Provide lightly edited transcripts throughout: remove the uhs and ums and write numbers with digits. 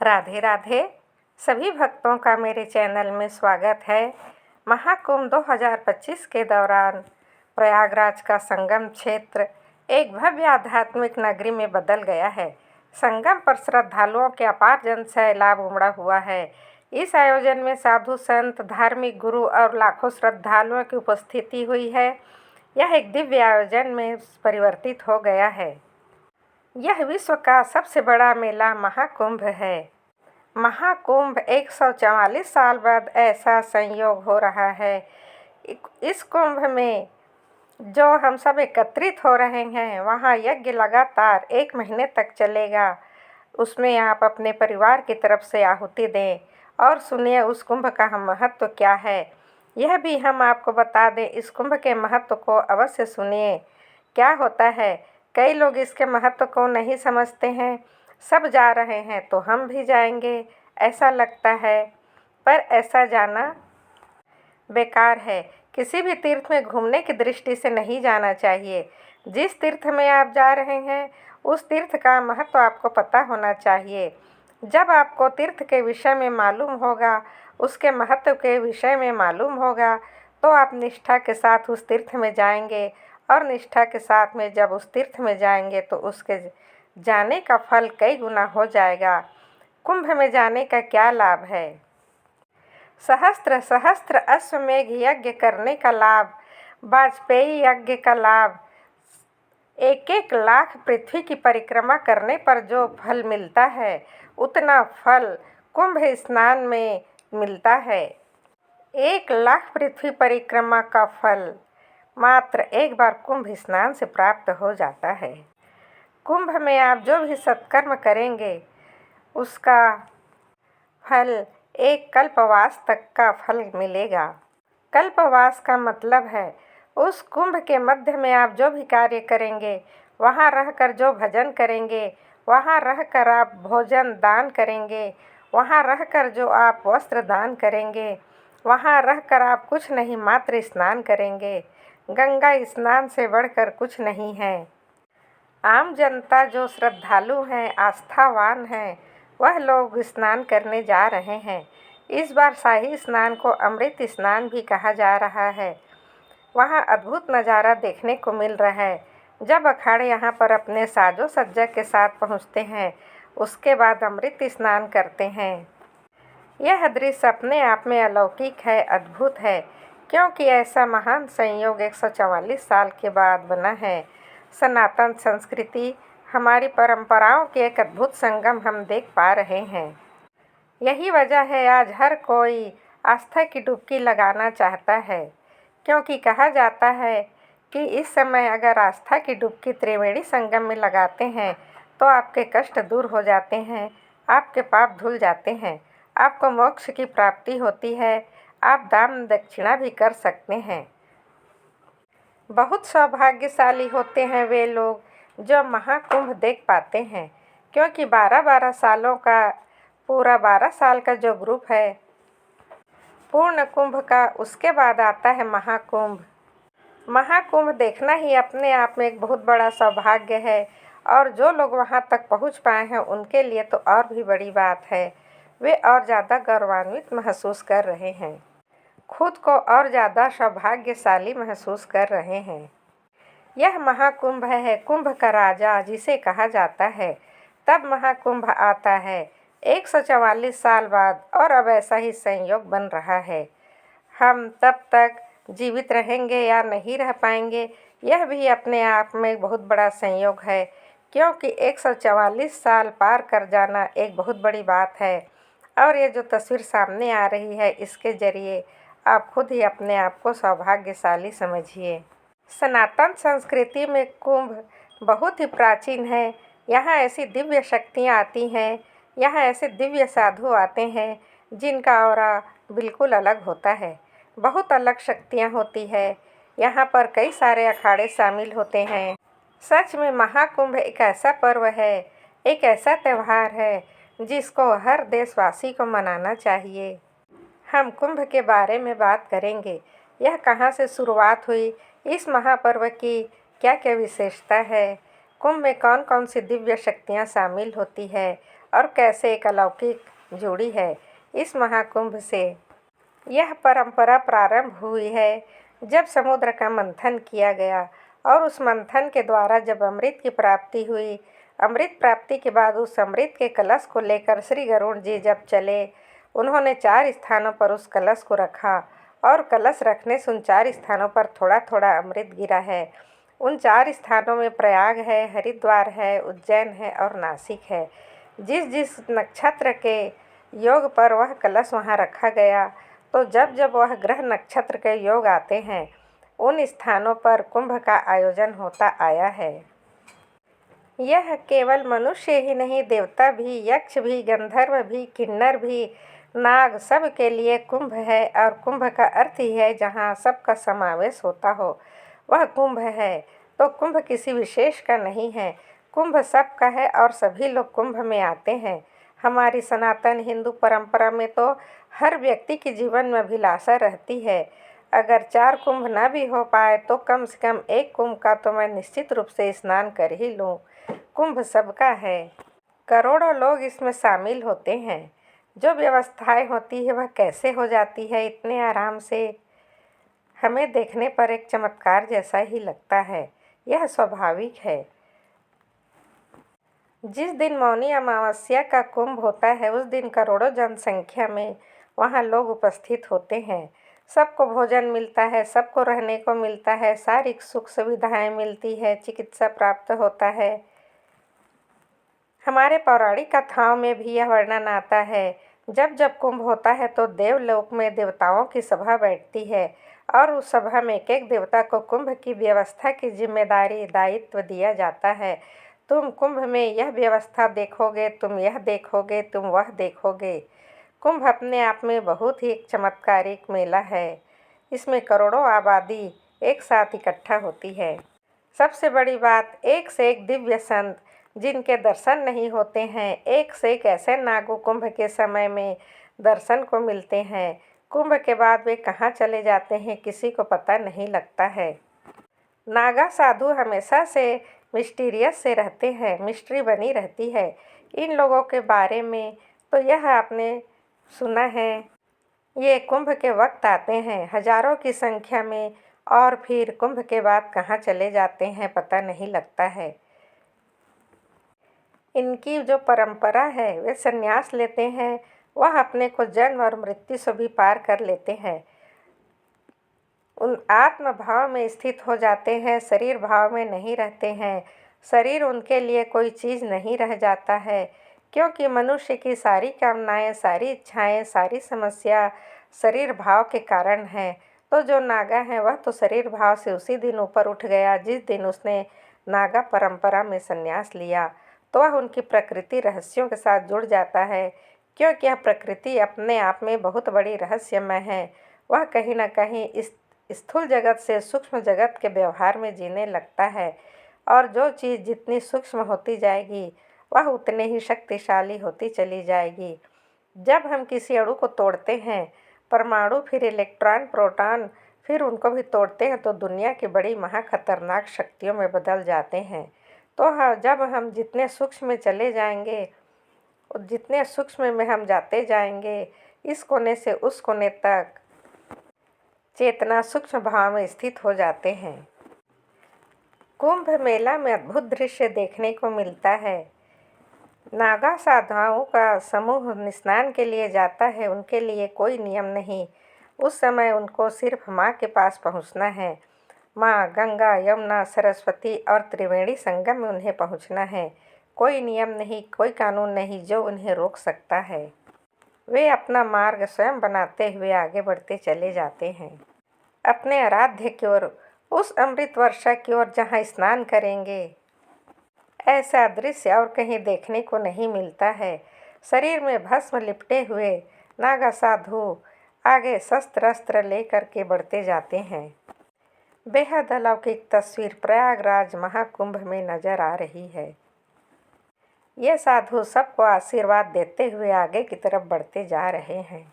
राधे राधे। सभी भक्तों का मेरे चैनल में स्वागत है। महाकुंभ 2025 के दौरान प्रयागराज का संगम क्षेत्र एक भव्य आध्यात्मिक नगरी में बदल गया है। संगम पर श्रद्धालुओं के अपार जन सैलाब उमड़ा हुआ है। इस आयोजन में साधु संत, धार्मिक गुरु और लाखों श्रद्धालुओं की उपस्थिति हुई है। यह एक दिव्य आयोजन में परिवर्तित हो गया है। यह विश्व का सबसे बड़ा मेला महाकुंभ है। महाकुंभ 144 साल बाद ऐसा संयोग हो रहा है। इस कुंभ में जो हम सब एकत्रित हो रहे हैं, वहाँ यज्ञ लगातार 1 महीने तक चलेगा। उसमें आप अपने परिवार की तरफ से आहुति दें और सुनिए उस कुंभ का महत्व क्या है। यह भी हम आपको बता दें, इस कुंभ के महत्व को अवश्य सुनिए। क्या होता है, कई लोग इसके महत्व को नहीं समझते हैं। सब जा रहे हैं तो हम भी जाएंगे, ऐसा लगता है, पर ऐसा जाना बेकार है। किसी भी तीर्थ में घूमने की दृष्टि से नहीं जाना चाहिए। जिस तीर्थ में आप जा रहे हैं, उस तीर्थ का महत्व आपको पता होना चाहिए। जब आपको तीर्थ के विषय में मालूम होगा, उसके महत्व के विषय में मालूम होगा, तो आप निष्ठा के साथ उस तीर्थ में जाएंगे। और निष्ठा के साथ में जब उस तीर्थ में जाएंगे तो उसके जाने का फल कई गुना हो जाएगा। कुंभ में जाने का क्या लाभ है? सहस्त्र सहस्त्र अश्वमेघ यज्ञ करने का लाभ, वाजपेयी यज्ञ का लाभ, 1-1 लाख पृथ्वी की परिक्रमा करने पर जो फल मिलता है, उतना फल कुंभ स्नान में मिलता है। 1 लाख पृथ्वी परिक्रमा का फल मात्र एक बार कुंभ स्नान से प्राप्त हो जाता है। कुंभ में आप जो भी सत्कर्म करेंगे, उसका फल एक कल्पवास तक का फल मिलेगा। कल्पवास का मतलब है उस कुंभ के मध्य में आप जो भी कार्य करेंगे, वहाँ रहकर जो भजन करेंगे, वहाँ रहकर आप भोजन दान करेंगे, वहाँ रहकर जो आप वस्त्र दान करेंगे, वहाँ रहकर आप कुछ नहीं मात्र स्नान करेंगे। गंगा स्नान से बढ़कर कुछ नहीं है। आम जनता जो श्रद्धालु हैं, आस्थावान हैं, वह लोग स्नान करने जा रहे हैं। इस बार शाही स्नान को अमृत स्नान भी कहा जा रहा है। वहाँ अद्भुत नज़ारा देखने को मिल रहा है। जब अखाड़े यहाँ पर अपने साजो सज्जा के साथ पहुँचते हैं, उसके बाद अमृत स्नान करते हैं। यह दृश्य अपने आप में अलौकिक है, अद्भुत है, क्योंकि ऐसा महान संयोग 144 साल के बाद बना है। सनातन संस्कृति, हमारी परंपराओं के एक अद्भुत संगम हम देख पा रहे हैं। यही वजह है आज हर कोई आस्था की डुबकी लगाना चाहता है, क्योंकि कहा जाता है कि इस समय अगर आस्था की डुबकी त्रिवेणी संगम में लगाते हैं तो आपके कष्ट दूर हो जाते हैं, आपके पाप धुल जाते हैं, आपको मोक्ष की प्राप्ति होती है, आप दान दक्षिणा भी कर सकते हैं। बहुत सौभाग्यशाली होते हैं वे लोग जो महाकुंभ देख पाते हैं, क्योंकि 12-12 सालों का पूरा 12 साल का जो ग्रुप है पूर्ण कुंभ का, उसके बाद आता है महाकुंभ। महाकुंभ देखना ही अपने आप में एक बहुत बड़ा सौभाग्य है, और जो लोग वहां तक पहुंच पाए हैं उनके लिए तो और भी बड़ी बात है। वे और ज़्यादा गौरवान्वित महसूस कर रहे हैं, खुद को और ज़्यादा सौभाग्यशाली महसूस कर रहे हैं। यह महाकुंभ है, कुंभ का राजा जिसे कहा जाता है। तब महाकुंभ आता है 144 साल बाद, और अब ऐसा ही संयोग बन रहा है। हम तब तक जीवित रहेंगे या नहीं रह पाएंगे, यह भी अपने आप में बहुत बड़ा संयोग है, क्योंकि 144 साल पार कर जाना एक बहुत बड़ी बात है। और ये जो तस्वीर सामने आ रही है, इसके ज़रिए आप खुद ही अपने आप को सौभाग्यशाली समझिए। सनातन संस्कृति में कुंभ बहुत ही प्राचीन है। यहाँ ऐसी दिव्य शक्तियाँ आती हैं, यहाँ ऐसे दिव्य साधु आते हैं जिनका ऑरा बिल्कुल अलग होता है। बहुत अलग शक्तियाँ होती है। यहाँ पर कई सारे अखाड़े शामिल होते हैं। सच में महाकुंभ एक ऐसा पर्व है, एक ऐसा त्यौहार है जिसको हर देशवासी को मनाना चाहिए। हम कुंभ के बारे में बात करेंगे। यह कहाँ से शुरुआत हुई, इस महापर्व की क्या क्या विशेषता है, कुंभ में कौन कौन सी दिव्य शक्तियाँ शामिल होती है, और कैसे एक अलौकिक जुड़ी है इस महाकुंभ से। यह परंपरा प्रारंभ हुई है जब समुद्र का मंथन किया गया और उस मंथन के द्वारा जब अमृत की प्राप्ति हुई। अमृत प्राप्ति के बाद उस अमृत के कलश को लेकर श्री गरुड़ जी जब चले, उन्होंने 4 स्थानों पर उस कलश को रखा और कलश रखने से उन 4 स्थानों पर थोड़ा थोड़ा अमृत गिरा है। उन 4 स्थानों में प्रयाग है, हरिद्वार है, उज्जैन है और नासिक है। जिस जिस नक्षत्र के योग पर वह कलश वहाँ रखा गया, तो जब जब वह ग्रह नक्षत्र के योग आते हैं, उन स्थानों पर कुंभ का आयोजन होता आया है। यह केवल मनुष्य ही नहीं, देवता भी, यक्ष भी, गंधर्व भी, किन्नर भी, नाग, सब के लिए कुंभ है। और कुंभ का अर्थ ही है जहाँ सबका समावेश होता हो, वह कुंभ है। तो कुंभ किसी विशेष का नहीं है, कुंभ सबका है और सभी लोग कुंभ में आते हैं। हमारी सनातन हिंदू परंपरा में तो हर व्यक्ति के जीवन में अभिलाषा रहती है, अगर 4 कुंभ ना भी हो पाए तो कम से कम एक कुंभ का तो मैं निश्चित रूप से स्नान कर ही लूँ। कुंभ सबका है, करोड़ों लोग इसमें शामिल होते हैं। जो व्यवस्थाएं होती है वह कैसे हो जाती है इतने आराम से, हमें देखने पर एक चमत्कार जैसा ही लगता है। यह स्वाभाविक है। जिस दिन मौनी अमावस्या का कुंभ होता है उस दिन करोड़ों जनसंख्या में वहाँ लोग उपस्थित होते हैं। सबको भोजन मिलता है, सबको रहने को मिलता है, सारी सुख सुविधाएं मिलती है, चिकित्सा प्राप्त होता है। हमारे पौराणिक कथाओं में भी यह वर्णन आता है, जब जब कुंभ होता है तो देवलोक में देवताओं की सभा बैठती है और उस सभा में एक एक देवता को कुंभ की व्यवस्था की जिम्मेदारी दायित्व दिया जाता है। तुम कुंभ में यह व्यवस्था देखोगे, तुम यह देखोगे, तुम वह देखोगे। कुंभ अपने आप में बहुत ही एक चमत्कारिक मेला है। इसमें करोड़ों आबादी एक साथ इकट्ठा होती है। सबसे बड़ी बात, एक से एक दिव्य संत जिनके दर्शन नहीं होते हैं, एक से एक ऐसे नागो कुंभ के समय में दर्शन को मिलते हैं। कुंभ के बाद वे कहाँ चले जाते हैं किसी को पता नहीं लगता है। नागा साधु हमेशा से मिस्टीरियस से रहते हैं, मिस्ट्री बनी रहती है इन लोगों के बारे में। तो यह आपने सुना है, ये कुंभ के वक्त आते हैं हजारों की संख्या में और फिर कुंभ के बाद कहाँ चले जाते हैं पता नहीं लगता है। इनकी जो परंपरा है वे संन्यास लेते हैं, वह अपने को जन्म और मृत्यु से भी पार कर लेते हैं। उन आत्म भाव में स्थित हो जाते हैं, शरीर भाव में नहीं रहते हैं। शरीर उनके लिए कोई चीज़ नहीं रह जाता है, क्योंकि मनुष्य की सारी कामनाएं, सारी इच्छाएं, सारी समस्या शरीर भाव के कारण है। तो जो नागा है वह तो शरीर भाव से उसी दिन ऊपर उठ गया जिस दिन उसने नागा परंपरा में संन्यास लिया। तो वह उनकी प्रकृति रहस्यों के साथ जुड़ जाता है, क्योंकि यह प्रकृति अपने आप में बहुत बड़ी रहस्यमय है। वह कहीं न कहीं इस स्थूल जगत से सूक्ष्म जगत के व्यवहार में जीने लगता है, और जो चीज़ जितनी सूक्ष्म होती जाएगी वह उतने ही शक्तिशाली होती चली जाएगी। जब हम किसी अणु को तोड़ते हैं, परमाणु, फिर इलेक्ट्रॉन, प्रोटॉन, फिर उनको भी तोड़ते हैं, तो दुनिया की बड़ी महाखतरनाक शक्तियों में बदल जाते हैं। तो जब हम जितने सूक्ष्म में चले जाएंगे, जितने सूक्ष्म में हम जाते जाएंगे, इस कोने से उस कोने तक चेतना सूक्ष्म भाव में स्थित हो जाते हैं। कुंभ मेला में अद्भुत दृश्य देखने को मिलता है। नागा साधुओं का समूह स्नान के लिए जाता है, उनके लिए कोई नियम नहीं। उस समय उनको सिर्फ माँ के पास पहुँचना है। माँ गंगा, यमुना, सरस्वती और त्रिवेणी संगम में उन्हें पहुँचना है। कोई नियम नहीं, कोई कानून नहीं जो उन्हें रोक सकता है। वे अपना मार्ग स्वयं बनाते हुए आगे बढ़ते चले जाते हैं अपने आराध्य की ओर, उस अमृत वर्षा की ओर जहाँ स्नान करेंगे। ऐसा दृश्य और कहीं देखने को नहीं मिलता है। शरीर में भस्म लिपटे हुए नागा साधु आगे शस्त्र अस्त्र लेकर के बढ़ते जाते हैं। बेहद अलौकिक तस्वीर प्रयागराज महाकुंभ में नजर आ रही है। ये साधु सबको आशीर्वाद देते हुए आगे की तरफ बढ़ते जा रहे हैं।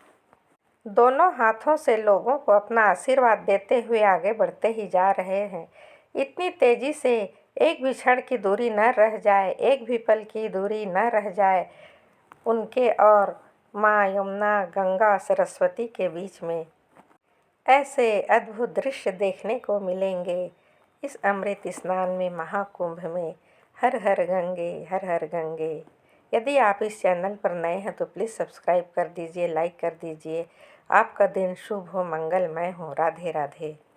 दोनों हाथों से लोगों को अपना आशीर्वाद देते हुए आगे बढ़ते ही जा रहे हैं। इतनी तेजी से एक भी क्षण की दूरी न रह जाए, एक भी पल की दूरी न रह जाए। उनके और माँ यमुना, गंगा, सरस्वती के बीच में। ऐसे अद्भुत दृश्य देखने को मिलेंगे इस अमृत स्नान में, महाकुंभ में। हर हर गंगे, हर हर गंगे। यदि आप इस चैनल पर नए हैं तो प्लीज़ सब्सक्राइब कर दीजिए, लाइक कर दीजिए। आपका दिन शुभ हो, मंगलमय हो। राधे राधे।